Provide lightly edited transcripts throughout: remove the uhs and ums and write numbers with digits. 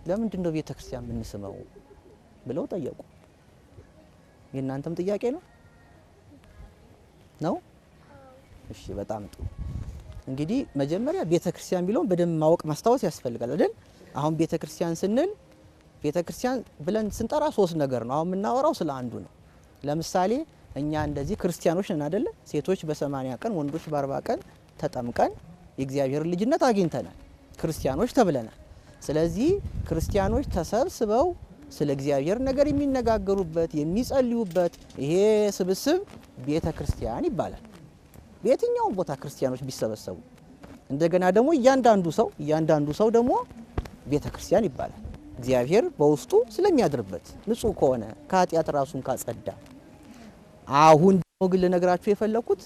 ለምንድን ነው ቤተክርስቲያን የምንስመው ብለው ጠየቁ። የእናንተም ጥያቄ ነው? እሺ በጣም ጥሩ። እንግዲህ መጀመሪያ ቤተክርስቲያን ቢለውን በደንብ ማወቅ ማስታወስ ያስፈልጋል አይደል? አሁን ቤተክርስቲያን ስንል ቤተክርስቲያን ብለን ስንጠራ ሶስት ነገር ነው። አሁን የምናወራው ስለ አንዱ ነው። ለምሳሌ እኛ እንደዚህ ክርስቲያኖች ነን አይደል? ሴቶች በ80 ቀን ወንዶች በ40 ቀን ተጠምቀን የእግዚአብሔር ልጅነት አግኝተናል። ክርስቲያኖች ተብለናል። ስለዚህ ክርስቲያኖች ተሰብስበው ስለ እግዚአብሔር ነገር የሚነጋገሩበት የሚጸልዩበት ይሄ ስብስብ ቤተክርስቲያን ይባላል። በየትኛውም ቦታ ክርስቲያኖች ቢሰበሰቡ እንደገና ደግሞ እያንዳንዱ ሰው ደግሞ ቤተክርስቲያን ይባላል። እግዚአብሔር በውስጡ ስለሚያድርበት ንጹህ ከሆነ ከኃጢአት ራሱን ካጸዳ። አሁን ደግሞ ግን ልነግራችሁ የፈለኩት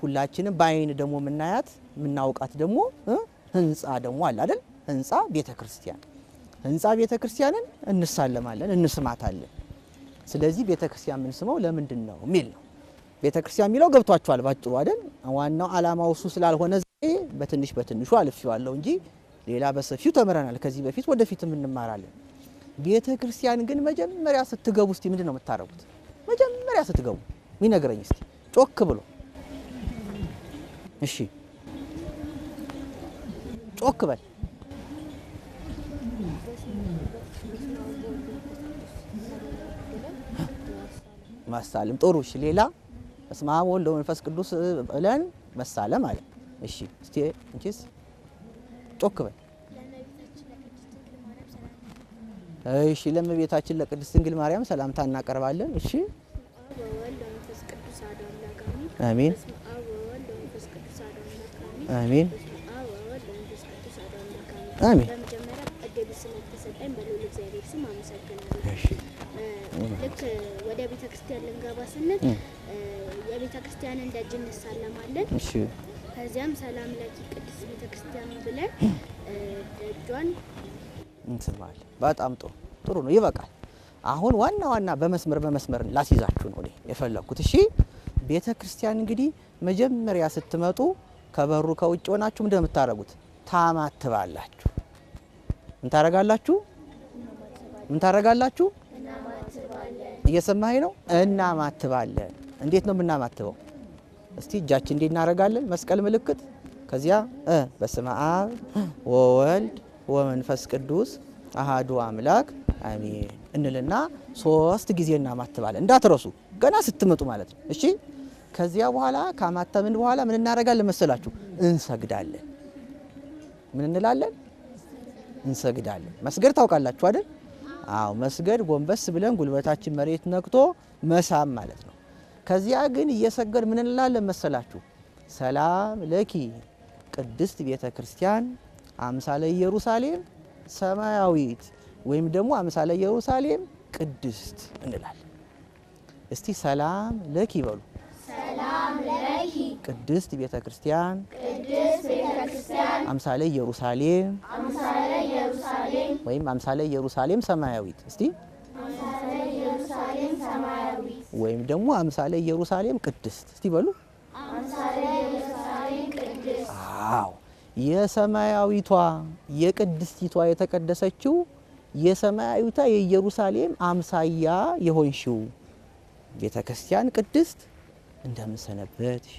ሁላችንም በአይን ደግሞ የምናያት የምናውቃት ደግሞ ህንጻ ደግሞ አለ አይደል? ህንጻ ቤተክርስቲያን። ህንጻ ቤተክርስቲያንን እንሳለማለን፣ እንስማታለን። ስለዚህ ቤተክርስቲያን የምንስመው ለምንድን ነው የሚል ነው። ቤተክርስቲያን የሚለው ገብቷችኋል ባጭሩ አይደል? ዋናው ዓላማው እሱ ስላልሆነ በትንሹ አልፌዋለሁ እንጂ ሌላ በሰፊው ተምረናል ከዚህ በፊት ወደፊትም እንማራለን። ቤተክርስቲያን ግን መጀመሪያ ስትገቡ እስቲ ምንድነው የምታረጉት? መጀመሪያ ስትገቡ ሚነግረኝ እስቲ ጮክ ብሎ እሺ ጮክ በል። መሳለም ጥሩ። እሺ ሌላ በስመ አብ ወወልድ ወመንፈስ ቅዱስ ብለን መሳለም አለ። እሺ እስቲ እንቺስ ጮክ በል። እሺ ለእመቤታችን ለቅድስት ድንግል ማርያም ሰላምታ እናቀርባለን። እሺ አሜን አሜን አሜን። ልክ ወደ ቤተክርስቲያን ልንገባ ስንል የቤተክርስቲያንን ደጅ እንሳለማለን። እሺ ከዚያም ሰላም ለኪ ቅድስት ቤተክርስቲያን ብለን ደጇን እንስማለን። በጣም ጥሩ ነው፣ ይበቃል። አሁን ዋና በመስመር ላስይዛችሁ ነው የፈለኩት። እሺ ቤተክርስቲያን እንግዲህ መጀመሪያ ስትመጡ ከበሩ ከውጭ ሆናችሁ ምንድነው የምታረጉት? ታማትባላችሁ። ምን ታረጋላችሁ? እየሰማኸኝ ነው? እናማትባለን። እንዴት ነው የምናማትበው? እስቲ እጃችን እንዴት እናረጋለን? መስቀል ምልክት። ከዚያ በስመ አብ ወወልድ ወመንፈስ ቅዱስ አሃዱ አምላክ አሜን እንልና 3 ጊዜ እናማትባለን። እንዳትረሱ ገና ስትመጡ ማለት ነው። እሺ ከዚያ በኋላ ካማተምን በኋላ ምን እናረጋለን መሰላችሁ? እንሰግዳለን። ምን እንላለን? እንሰግዳለን። መስገድ ታውቃላችሁ አይደል? አዎ መስገድ ጎንበስ ብለን ጉልበታችን መሬት ነክቶ መሳም ማለት ነው። ከዚያ ግን እየሰገድ ምን እንላለን መሰላችሁ? ሰላም ለኪ ቅድስት ቤተክርስቲያን አምሳለ ኢየሩሳሌም ሰማያዊት ወይም ደግሞ አምሳለ ኢየሩሳሌም ቅድስት እንላለን። እስቲ ሰላም ለኪ በሉ። ሰላም ለኪ ቅድስት ቤተክርስቲያን አምሳለ ኢየሩሳሌም ወይም አምሳለ ኢየሩሳሌም ሰማያዊት። እስቲ አምሳለ ኢየሩሳሌም ሰማያዊት ወይም ደግሞ አምሳለ ኢየሩሳሌም ቅድስት እስቲ በሉ። አምሳለ ኢየሩሳሌም ቅድስት። አዎ የሰማያዊቷ የቅድስቲቷ የተቀደሰችው የሰማያዊቷ የኢየሩሳሌም አምሳያ የሆንሽው ቤተክርስቲያን ቅድስት እንደምን ሰነበትሽ፣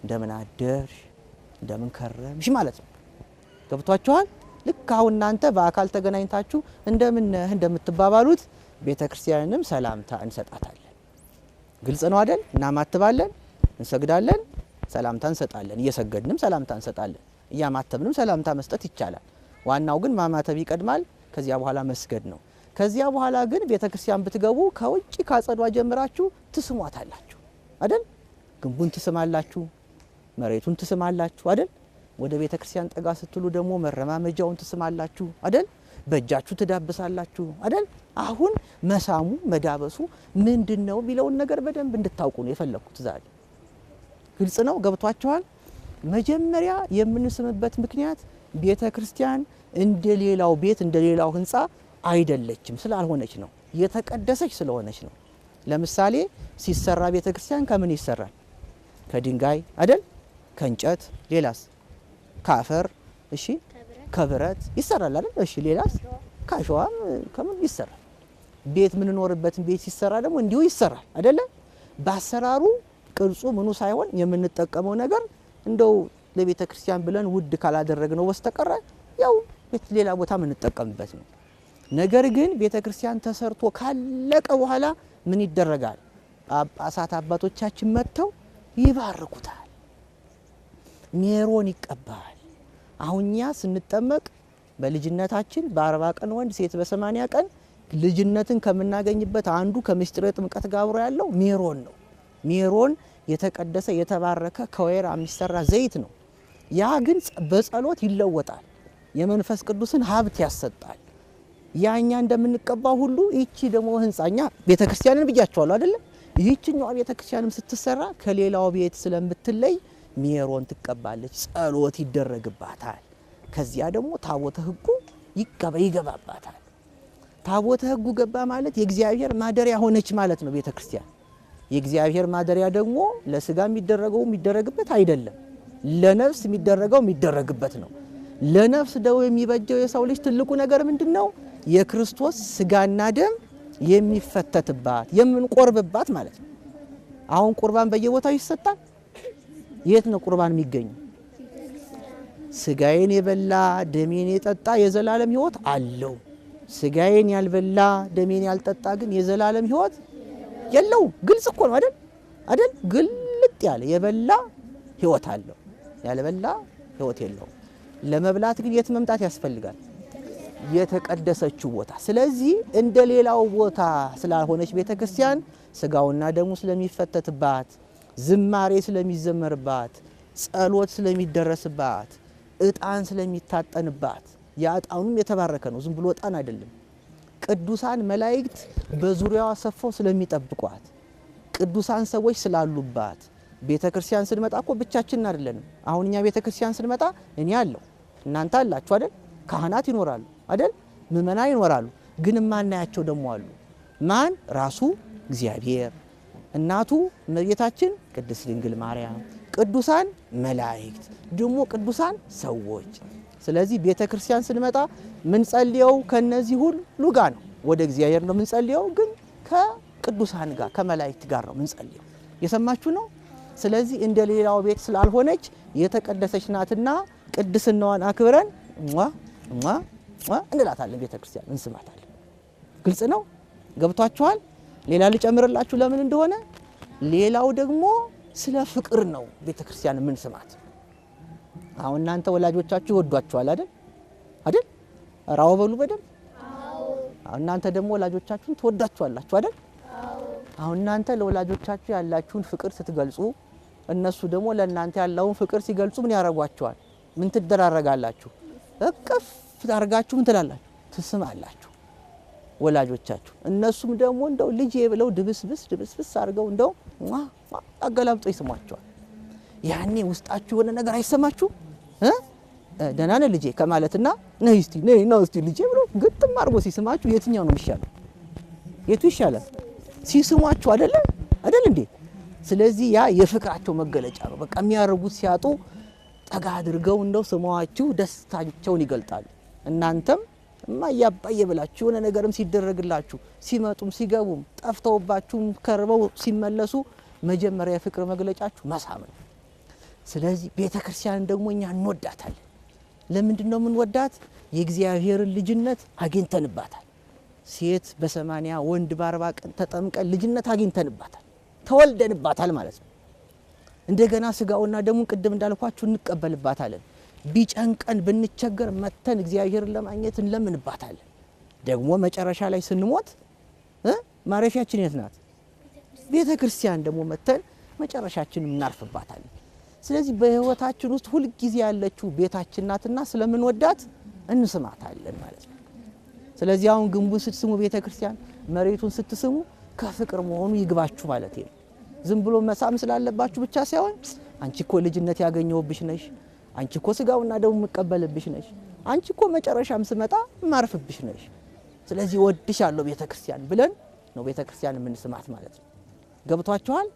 እንደምን አደርሽ፣ እንደምን ከረምሽ ማለት ነው። ገብቷችኋል? ልክ አሁን እናንተ በአካል ተገናኝታችሁ እንደምን ነህ እንደምትባባሉት ቤተክርስቲያንንም ሰላምታ እንሰጣታለን። ግልጽ ነው አይደል? እናማትባለን፣ እንሰግዳለን፣ ሰላምታ እንሰጣለን። እየሰገድንም ሰላምታ እንሰጣለን። እያማተብንም ሰላምታ መስጠት ይቻላል። ዋናው ግን ማማተብ ይቀድማል። ከዚያ በኋላ መስገድ ነው። ከዚያ በኋላ ግን ቤተክርስቲያን ብትገቡ ከውጪ ካጸዷ ጀምራችሁ ትስሟታላችሁ አይደል? ግንቡን ትስማላችሁ፣ መሬቱን ትስማላችሁ አይደል? ወደ ቤተክርስቲያን ጠጋ ስትሉ ደግሞ መረማመጃውን ትስማላችሁ አይደል? በእጃችሁ ትዳብሳላችሁ አይደል? አሁን መሳሙ መዳበሱ ምንድነው ቢለውን ነገር በደንብ እንድታውቁ ነው የፈለኩት ዛሬ። ግልጽ ነው? ገብቷችኋል? መጀመሪያ የምንስምበት ምክንያት ቤተክርስቲያን እንደሌላው ቤት እንደሌላው ህንጻ አይደለችም ስላልሆነች ነው። የተቀደሰች ስለሆነች ነው። ለምሳሌ ሲሰራ ቤተክርስቲያን ከምን ይሰራል? ከድንጋይ አይደል? ከእንጨት፣ ሌላስ? ከአፈር፣ እሺ፣ ከብረት ይሰራል አይደል? እሺ፣ ሌላስ? ካሸዋም ከምን ይሰራል። ቤት ምንኖርበትን ቤት ሲሰራ ደግሞ እንዲሁ ይሰራል አይደለ? በአሰራሩ ቅርጹ ምኑ ሳይሆን የምንጠቀመው ነገር እንደው ለቤተ ክርስቲያን ብለን ውድ ካላደረግነው በስተቀር ያው ሌላ ቦታ የምንጠቀምበት ነው። ነገር ግን ቤተ ክርስቲያን ተሰርቶ ካለቀ በኋላ ምን ይደረጋል? ጳጳሳት አባቶቻችን መጥተው ይባርኩታል። ሜሮን ይቀባል። አሁን እኛ ስንጠመቅ በልጅነታችን በ40 ቀን ወንድ ሴት በ80 ቀን ልጅነትን ከምናገኝበት አንዱ ከምስጢረ ጥምቀት ጋር አብሮ ያለው ሜሮን ነው። ሜሮን የተቀደሰ የተባረከ ከወይራ የሚሰራ ዘይት ነው። ያ ግን በጸሎት ይለወጣል። የመንፈስ ቅዱስን ሀብት ያሰጣል። ያኛ እንደምንቀባው ሁሉ ይቺ ደግሞ ህንጻኛ ቤተክርስቲያንን ብያቸዋለሁ አይደለ? ይህችኛዋ ቤተክርስቲያንም ስትሰራ ከሌላው ቤት ስለምትለይ ሜሮን ትቀባለች፣ ጸሎት ይደረግባታል። ከዚያ ደግሞ ታቦተ ሕጉ ይገባባታል። ታቦተ ሕጉ ገባ ማለት የእግዚአብሔር ማደሪያ ሆነች ማለት ነው ቤተክርስቲያን። የእግዚአብሔር ማደሪያ ደግሞ ለስጋ የሚደረገው የሚደረግበት አይደለም፣ ለነፍስ የሚደረገው የሚደረግበት ነው። ለነፍስ ደው የሚበጀው የሰው ልጅ ትልቁ ነገር ምንድነው? የክርስቶስ ስጋና ደም የሚፈተትባት የምንቆርብባት ማለት ነው። አሁን ቁርባን በየቦታው ይሰጣል። የት ነው ቁርባን የሚገኘው? ስጋዬን የበላ ደሜን የጠጣ የዘላለም ሕይወት አለው። ስጋዬን ያልበላ ደሜን ያልጠጣ ግን የዘላለም ሕይወት የለውም። ግልጽ እኮ ነው አይደል? አይደል? ግልጥ ያለ የበላ ሕይወት አለው፣ ያልበላ ሕይወት የለውም። ለመብላት ግን የት መምጣት ያስፈልጋል? የተቀደሰችው ቦታ። ስለዚህ እንደ ሌላው ቦታ ስላልሆነች ቤተክርስቲያን ስጋውና ደሙ ስለሚፈተትባት፣ ዝማሬ ስለሚዘመርባት፣ ጸሎት ስለሚደረስባት፣ ዕጣን ስለሚታጠንባት፣ ያ ዕጣኑም የተባረከ ነው። ዝም ብሎ ዕጣን አይደለም። ቅዱሳን መላእክት በዙሪያዋ ሰፈው ስለሚጠብቋት፣ ቅዱሳን ሰዎች ስላሉባት ቤተክርስቲያን ስንመጣ እኮ ብቻችንን አይደለንም። አሁን እኛ ቤተክርስቲያን ስንመጣ እኔ አለሁ፣ እናንተ አላችሁ አይደል? ካህናት ይኖራሉ አይደል? ምእመናን ይኖራሉ። ግን ማናያቸው ደግሞ አሉ። ማን? ራሱ እግዚአብሔር፣ እናቱ እመቤታችን ቅድስት ድንግል ማርያም፣ ቅዱሳን መላእክት፣ ደግሞ ቅዱሳን ሰዎች። ስለዚህ ቤተክርስቲያን ስንመጣ ምን ጸልየው ከነዚህ ሁሉ ጋር ነው። ወደ እግዚአብሔር ነው ምን ጸልየው፣ ግን ከቅዱሳን ጋር ከመላእክት ጋር ነው ምን ጸልየው። የሰማችሁ ነው። ስለዚህ እንደ ሌላው ቤት ስላልሆነች የተቀደሰች ናትና ቅድስናዋን አክብረን እንላታለን። ቤተክርስቲያን እንስማታለን። ግልጽ ነው። ገብቷችኋል? ሌላ ልጨምርላችሁ ለምን እንደሆነ። ሌላው ደግሞ ስለ ፍቅር ነው ቤተክርስቲያን ምን ስማት። አሁን እናንተ ወላጆቻችሁ ይወዷችኋል አይደል? አይደል? ራው በሉ በደንብ። አሁን እናንተ ደግሞ ወላጆቻችሁን ትወዳችኋላችሁ አይደል? አሁን እናንተ ለወላጆቻችሁ ያላችሁን ፍቅር ስትገልጹ እነሱ ደግሞ ለእናንተ ያለውን ፍቅር ሲገልጹ ምን ያደርጓችኋል? ምን ትደራረጋላችሁ? እቅፍ ታርጋችሁ ምን ትላላችሁ? ትስማላችሁ ወላጆቻችሁ። እነሱም ደግሞ እንደው ልጄ ብለው ድብስብስ አድርገው እንደው አገላብጦ ይስሟቸዋል። ያኔ ውስጣችሁ የሆነ ነገር አይሰማችሁ? ደህና ነህ ልጄ ከማለትና ነይ እስቲ ልጄ ብሎ ግጥም አድርጎ ሲስማችሁ የትኛው ነው የሚሻለው? የቱ ይሻላል? ሲስሟችሁ አይደል እንዴ? ስለዚህ ያ የፍቅራቸው መገለጫ ነው። በቃ የሚያደርጉት ሲያጡ ጠጋ አድርገው እንደው ስሟችሁ ደስታቸውን ይገልጣሉ። እናንተም እማያባዬ ብላችሁ የሆነ ነገርም ሲደረግላችሁ ሲመጡም ሲገቡም ጠፍተውባችሁም ከርበው ሲመለሱ መጀመሪያ የፍቅር መግለጫችሁ መሳም ነው። ስለዚህ ቤተክርስቲያን ደግሞ እኛ እንወዳታለን። ለምንድን ነው የምንወዳት? የእግዚአብሔርን ልጅነት አግኝተንባታል። ሴት በ80 ወንድ በ40 ቀን ተጠምቀን ልጅነት አግኝተንባታል፣ ተወልደንባታል ማለት ነው። እንደገና ስጋውና ደሙን ቅድም እንዳልኳችሁ እንቀበልባታለን። ቢጨንቀን ብንቸገር መተን እግዚአብሔርን ለማግኘት እንለምንባታለን። ደግሞ መጨረሻ ላይ ስንሞት ማረፊያችን የት ናት? ቤተ ክርስቲያን ደግሞ መተን መጨረሻችን እናርፍባታለን። ስለዚህ በህይወታችን ውስጥ ሁል ጊዜ ያለችው ቤታችን ናትና ስለምንወዳት እንስማታለን ማለት ነው። ስለዚህ አሁን ግንቡን ስትስሙ ቤተ ክርስቲያን መሬቱን ስትስሙ ከፍቅር መሆኑ ይግባችሁ ማለት ነው። ዝም ብሎ መሳም ስላለባችሁ ብቻ ሳይሆን አንቺ እኮ ልጅነት ያገኘውብሽ ነሽ፣ አንቺ እኮ ስጋውና ደሙ መቀበልብሽ ነሽ፣ አንቺ እኮ መጨረሻም ስመጣ ማርፍብሽ ነሽ። ስለዚህ ወድሻለሁ ቤተ ክርስቲያን ብለን ነው ቤተ ክርስቲያን የምንስማት ማለት ነው። ገብቷችኋል?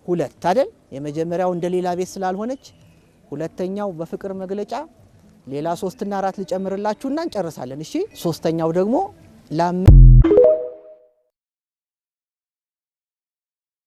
ሁለት አይደል? የመጀመሪያው እንደ ሌላ ቤት ስላልሆነች፣ ሁለተኛው በፍቅር መግለጫ፣ ሌላ 3 እና 4 ልጨምርላችሁና እንጨርሳለን። እሺ ሶስተኛው ደግሞ